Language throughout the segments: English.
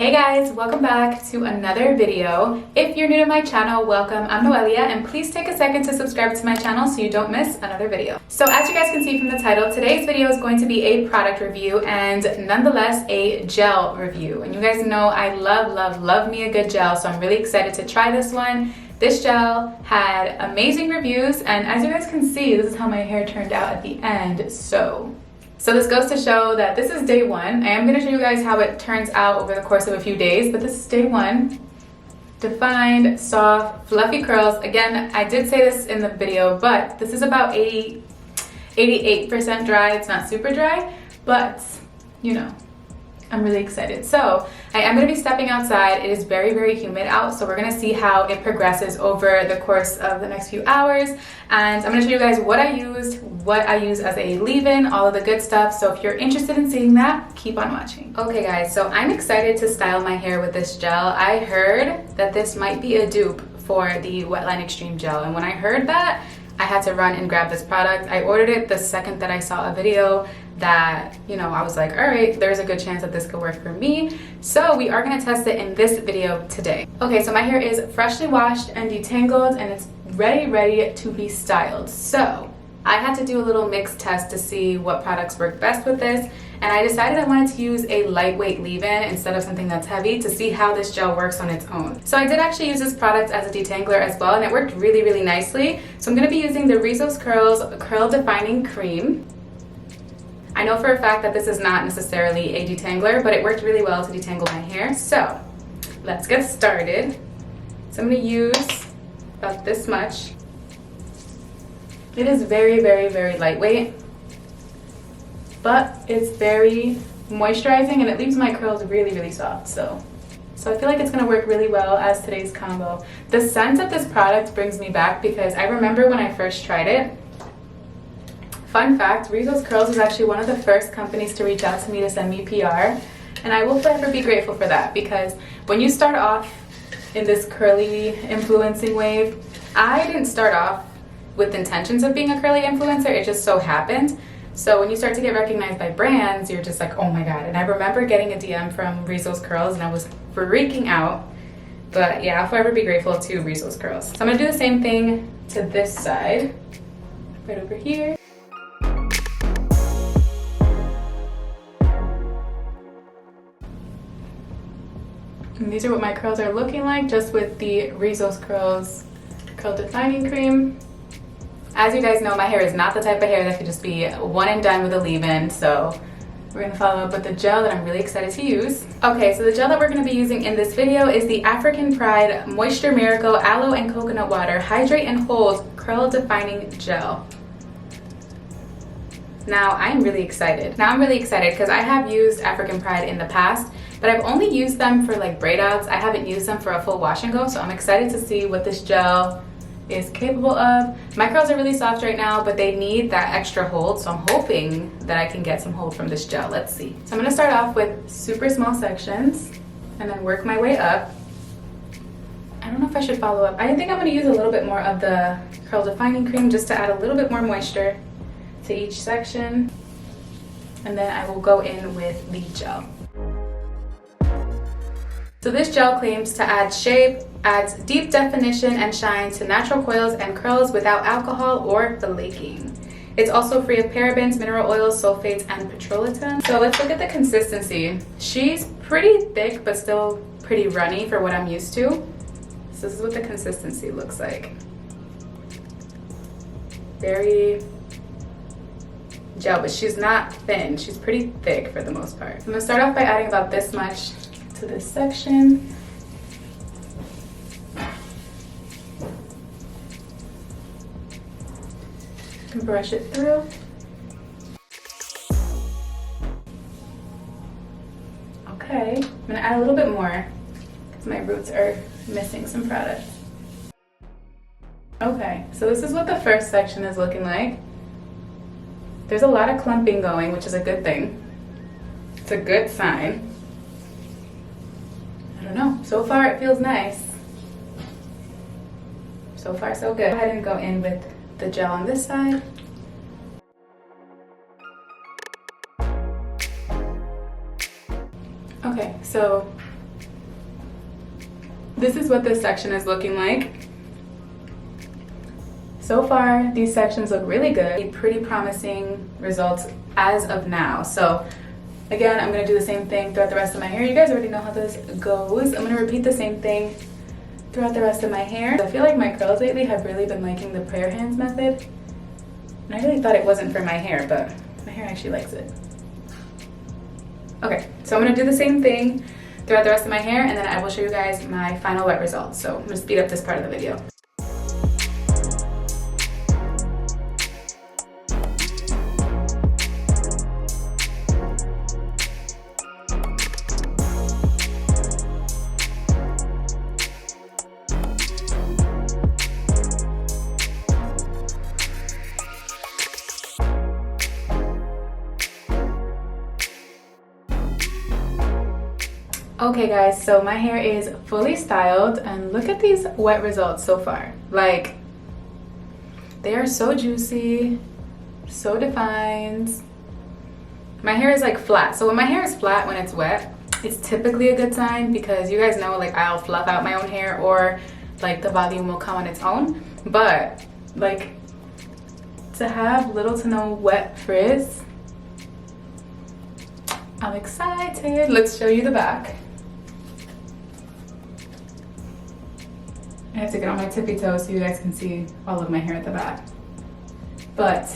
Hey guys, welcome back to another video. If you're new to my channel, welcome. I'm Noelia, and please take a second to subscribe to my channel so you don't miss another video. So as you guys can see from the title, today's video is going to be a product review and nonetheless a gel review. And you guys know I love me a good gel, so I'm really excited to try this one. This gel had amazing reviews, and as you guys can see, this is how my hair turned out at the end. So this goes to show that this is day one. I am going to show you guys how it turns out over the course of a few days, but this is day one. Defined, soft, fluffy curls. Again, I did say this in the video, but this is about 88% dry. It's not super dry, but you know, I'm really excited. So I am going to be stepping outside. It is very humid out, so we're going to see how it progresses over the course of the next few hours. And I'm going to show you guys what I used, what I use as a leave-in, all of the good stuff. So if you're interested in seeing that, keep on watching. Okay guys, so I'm excited to style my hair with this gel. I heard that this might be a dupe for the Wetline Extreme Gel, and when I heard that, I had to run and grab this product. I ordered it the second that I saw a video that, you know, I was like, all right, there's a good chance that this could work for me. So we are gonna test it in this video today. Okay, so my hair is freshly washed and detangled, and it's ready to be styled. So I had to do a little mix test to see what products work best with this, and I decided I wanted to use a lightweight leave-in instead of something that's heavy to see how this gel works on its own. So I did actually use this product as a detangler as well, and it worked really nicely. So I'm going to be using the Rizos Curls Curl Defining Cream. I know for a fact that this is not necessarily a detangler, but it worked really well to detangle my hair. So let's get started. So I'm going to use about this much. It is very lightweight, but it's very moisturizing and it leaves my curls really soft. So I feel like it's gonna work really well as today's combo. The scent of this product brings me back because I remember when I first tried it. Fun fact, Rizos Curls was actually one of the first companies to reach out to me to send me PR, and I will forever be grateful for that, because when you start off in this curly influencing wave, I didn't start off with intentions of being a curly influencer, it just so happened. So when you start to get recognized by brands, you're just like, oh my god. And I remember getting a DM from Rizos Curls and I was freaking out. But yeah, I'll forever be grateful to Rizos Curls. So I'm gonna do the same thing to this side, right over here. And these are what my curls are looking like, just with the Rizos Curls Curl Defining Cream. As you guys know, my hair is not the type of hair that could just be one and done with a leave-in, so we're gonna follow up with the gel that I'm really excited to use. Okay, so the gel that we're gonna be using in this video is the African Pride Moisture Miracle Aloe and Coconut Water Hydrate and Hold Curl Defining Gel. Now, I'm really excited. Because I have used African Pride in the past, but I've only used them for like braid outs. I haven't used them for a full wash and go, so I'm excited to see what this gel is capable of. My curls are really soft right now, but they need that extra hold, so I'm hoping that I can get some hold from this gel. Let's see. So I'm going to start off with super small sections and then work my way up. I don't know if I should follow up. I think I'm going to use a little bit more of the Curl Defining Cream just to add a little bit more moisture to each section, and then I will go in with the gel. So this gel claims to add shape, adds deep definition and shine to natural coils and curls without alcohol or flaking. It's also free of parabens, mineral oils, sulfates, and petrolatum. So let's look at the consistency. She's pretty thick, but still pretty runny for what I'm used to. So this is what the consistency looks like. Very gel, but she's not thin. She's pretty thick for the most part. So I'm gonna start off by adding about this much to this section. And brush it through. Okay, I'm gonna add a little bit more because my roots are missing some product. Okay, so this is what the first section is looking like. There's a lot of clumping going, which is a good thing. It's a good sign. I don't know, so far it feels nice. So far so good. Go ahead and go in with the gel on this side. Okay, so this is what this section is looking like. So far, these sections look really good. Pretty promising results as of now. So again, I'm gonna do the same thing throughout the rest of my hair. You guys already know how this goes. I'm gonna repeat the same thing throughout the rest of my hair. I feel like my curls lately have really been liking the prayer hands method. And I really thought it wasn't for my hair, but my hair actually likes it. Okay, so I'm gonna do the same thing throughout the rest of my hair, and then I will show you guys my final wet results. So I'm gonna speed up this part of the video. Okay guys, so my hair is fully styled and look at these wet results so far. Like, they are so juicy, so defined. My hair is like flat. So when my hair is flat when it's wet, it's typically a good sign because you guys know like I'll fluff out my own hair or like the volume will come on its own. But like to have little to no wet frizz, I'm excited. Let's show you the back. I have to get on my tippy toes so you guys can see all of my hair at the back. But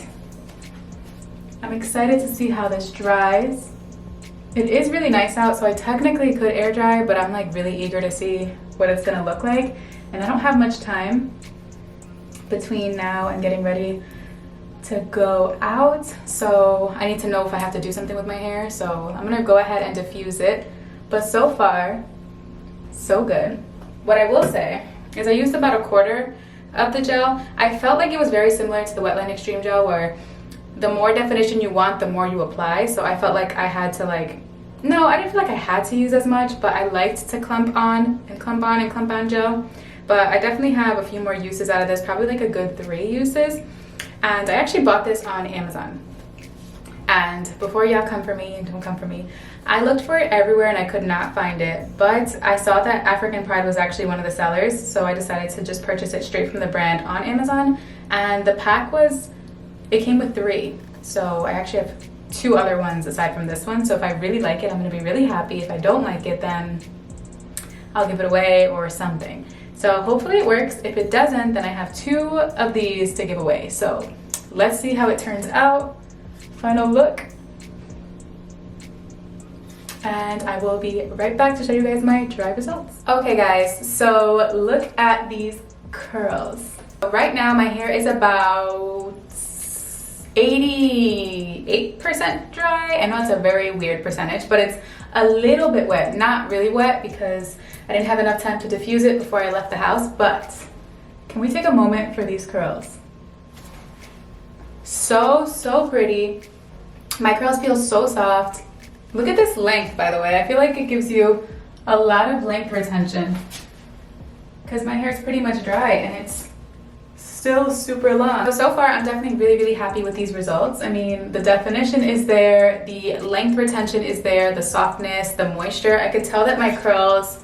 I'm excited to see how this dries. It is really nice out, so I technically could air dry, but I'm like really eager to see what it's gonna look like. And I don't have much time between now and getting ready to go out, so I need to know if I have to do something with my hair. So I'm gonna go ahead and diffuse it. But so far, so good. What I will say is I used about 1/4 of the gel. I felt like it was very similar to the Wetline Extreme Gel where the more definition you want, the more you apply. So I felt like I had to like, no, I didn't feel like I had to use as much, but I liked to clump on and clump on and clump on gel. But I definitely have a few more uses out of this, probably like a good 3 uses. And I actually bought this on Amazon. And before y'all come for me, and don't come for me, I looked for it everywhere and I could not find it. But I saw that African Pride was actually one of the sellers, so I decided to just purchase it straight from the brand on Amazon. And the pack was, it came with 3. So I actually have 2 other ones aside from this one. So if I really like it, I'm gonna be really happy. If I don't like it, then I'll give it away or something. So hopefully it works. If it doesn't, then I have 2 of these to give away. So let's see how it turns out. Final look. And I will be right back to show you guys my dry results. Okay guys, so look at these curls. Right now my hair is about 88% dry. I know it's a very weird percentage, but it's a little bit wet. Not really wet because I didn't have enough time to diffuse it before I left the house, but can we take a moment for these curls? So pretty. My curls feel so soft. Look at this length, by the way. I feel like it gives you a lot of length retention because my hair is pretty much dry and it's still super long. So far, I'm definitely really happy with these results. I mean, the definition is there, the length retention is there, the softness, the moisture. I could tell that my curls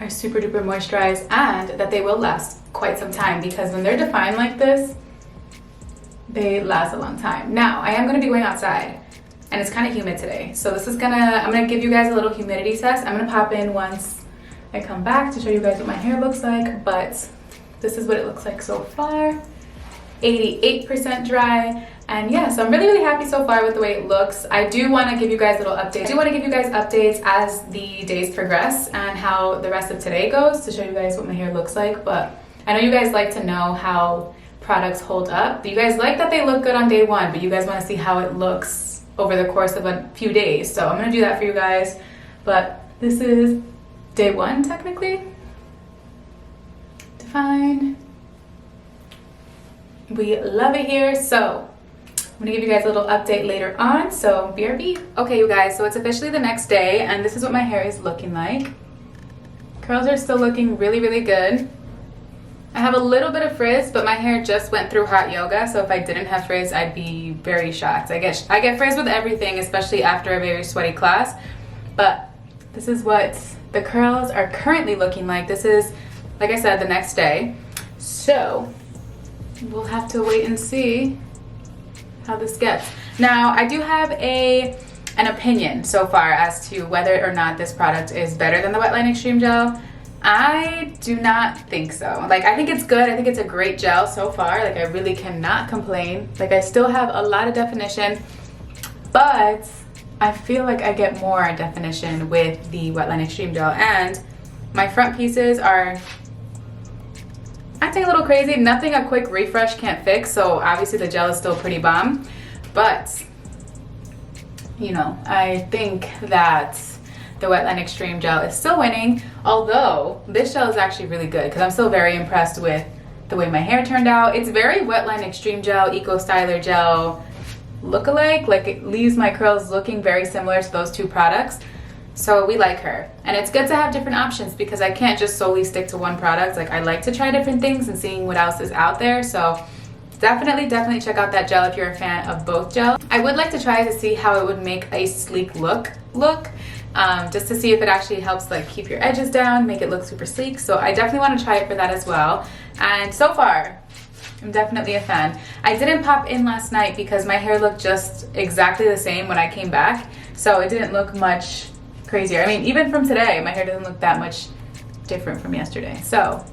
are super duper moisturized and that they will last quite some time because when they're defined like this, they last a long time. Now, I am gonna be going outside and it's kind of humid today. So this is I'm gonna give you guys a little humidity test. I'm gonna pop in once I come back to show you guys what my hair looks like, but this is what it looks like so far. 88% dry. And yeah, so I'm really happy so far with the way it looks. I do want to give you guys little updates. I do want to give you guys updates as the days progress and how the rest of today goes to show you guys what my hair looks like. But I know you guys like to know how products hold up. You guys like that they look good on day 1, but you guys want to see how it looks over the course of a few days. So I'm going to do that for you guys. But this is day 1 technically. Define. We love it here. So I'm gonna give you guys a little update later on, so BRB. Okay, you guys, so it's officially the next day, and this is what my hair is looking like. Curls are still looking really good. I have a little bit of frizz, but my hair just went through hot yoga, so if I didn't have frizz, I'd be very shocked. I get frizz with everything, especially after a very sweaty class, but this is what the curls are currently looking like. This is, like I said, the next day. So we'll have to wait and see how this gets. Now, I do have an opinion so far as to whether or not this product is better than the Wetline Extreme Gel. I do not think so. Like, I think it's good. I think it's a great gel so far. Like, I really cannot complain. Like, I still have a lot of definition, but I feel like I get more definition with the Wetline Extreme Gel, and my front pieces are acting a little crazy. Nothing a quick refresh can't fix, so obviously the gel is still pretty bomb, but you know, I think that the Wetline Extreme Gel is still winning, although this gel is actually really good because I'm still very impressed with the way my hair turned out. It's very Wetline Extreme Gel, Eco Styler Gel look-alike. Like, it leaves my curls looking very similar to those two products. So we like her. And it's good to have different options because I can't just solely stick to one product. Like, I like to try different things and seeing what else is out there. So definitely check out that gel if you're a fan of both gels. I would like to try to see how it would make a sleek look. Just to see if it actually helps like keep your edges down, make it look super sleek. So I definitely want to try it for that as well. And so far, I'm definitely a fan. I didn't pop in last night because my hair looked just exactly the same when I came back. So it didn't look much crazier. I mean, even from today, my hair doesn't look that much different from yesterday. So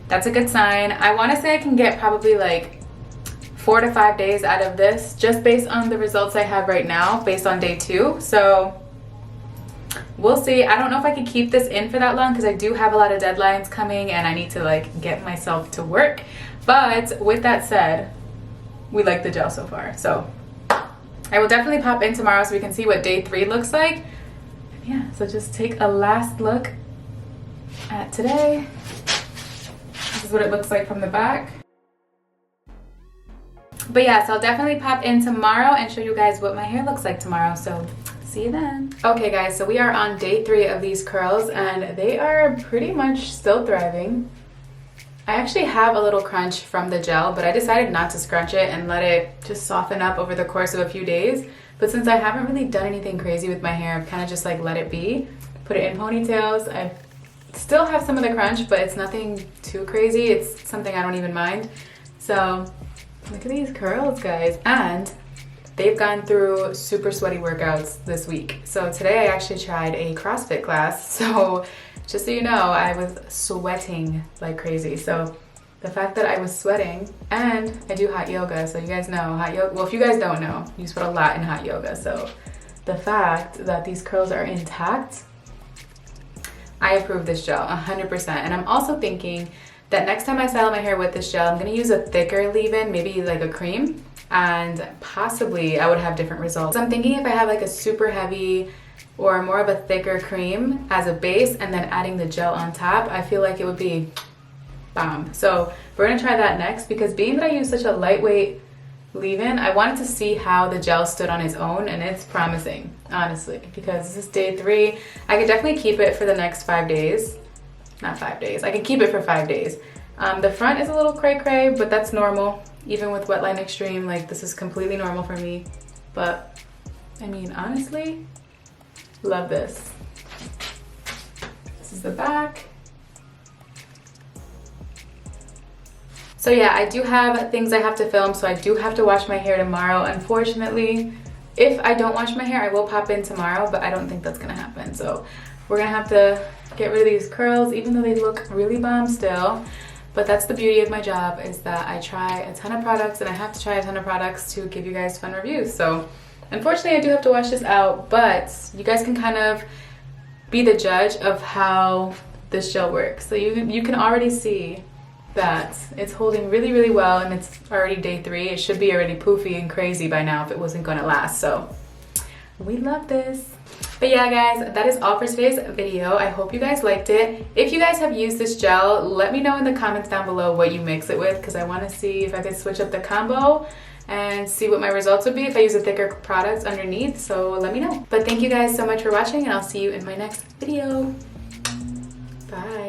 that's a good sign. I want to say I can get probably like 4 to 5 days out of this just based on the results I have right now, based on day 2. So we'll see. I don't know if I can keep this in for that long because I do have a lot of deadlines coming and I need to like get myself to work. But with that said, we like the gel so far. So I will definitely pop in tomorrow so we can see what day 3 looks like. Yeah, so just take a last look at today. This is what it looks like from the back. But yeah, so I'll definitely pop in tomorrow and show you guys what my hair looks like tomorrow. So see you then. Okay guys, so we are on day 3 of these curls and they are pretty much still thriving. I actually have a little crunch from the gel, but I decided not to scrunch it and let it just soften up over the course of a few days. But since I haven't really done anything crazy with my hair, I've kind of just like let it be, put it in ponytails. I still have some of the crunch, but it's nothing too crazy. It's something I don't even mind. So look at these curls, guys. And they've gone through super sweaty workouts this week. So today I actually tried a CrossFit class. So just so you know, I was sweating like crazy. So the fact that I was sweating, and I do hot yoga, so you guys know hot yoga. Well, if you guys don't know, you sweat a lot in hot yoga. So the fact that these curls are intact, I approve this gel 100%. And I'm also thinking that next time I style my hair with this gel, I'm gonna use a thicker leave-in, maybe like a cream, and possibly I would have different results. So I'm thinking if I have like a super heavy or more of a thicker cream as a base and then adding the gel on top, I feel like it would be bomb. So we're gonna try that next because being that I use such a lightweight leave-in, I wanted to see how the gel stood on its own, and it's promising, honestly, because this is day 3. I could definitely keep it for the next 5 days. Not 5 days, I can keep it for 5 days. The front is a little cray-cray, but that's normal. Even with Wetline Extreme, like this is completely normal for me. But I mean, honestly, love this. This is the back. So yeah, I do have things I have to film, so I do have to wash my hair tomorrow. Unfortunately, if I don't wash my hair, I will pop in tomorrow, but I don't think that's gonna happen. So we're gonna have to get rid of these curls, even though they look really bomb still. But that's the beauty of my job, is that I try a ton of products, and I have to try a ton of products to give you guys fun reviews. So unfortunately, I do have to wash this out, but you guys can kind of be the judge of how this gel works. So you can already see that it's holding really, really well, and it's already day 3. It should be already poofy and crazy by now if it wasn't gonna last. So we love this. But yeah guys, that is all for today's video. I hope you guys liked it. If you guys have used this gel, let me know in the comments down below what you mix it with, because I want to see if I could switch up the combo and see what my results would be if I use a thicker product underneath. So let me know. But thank you guys so much for watching, and I'll see you in my next video. Bye.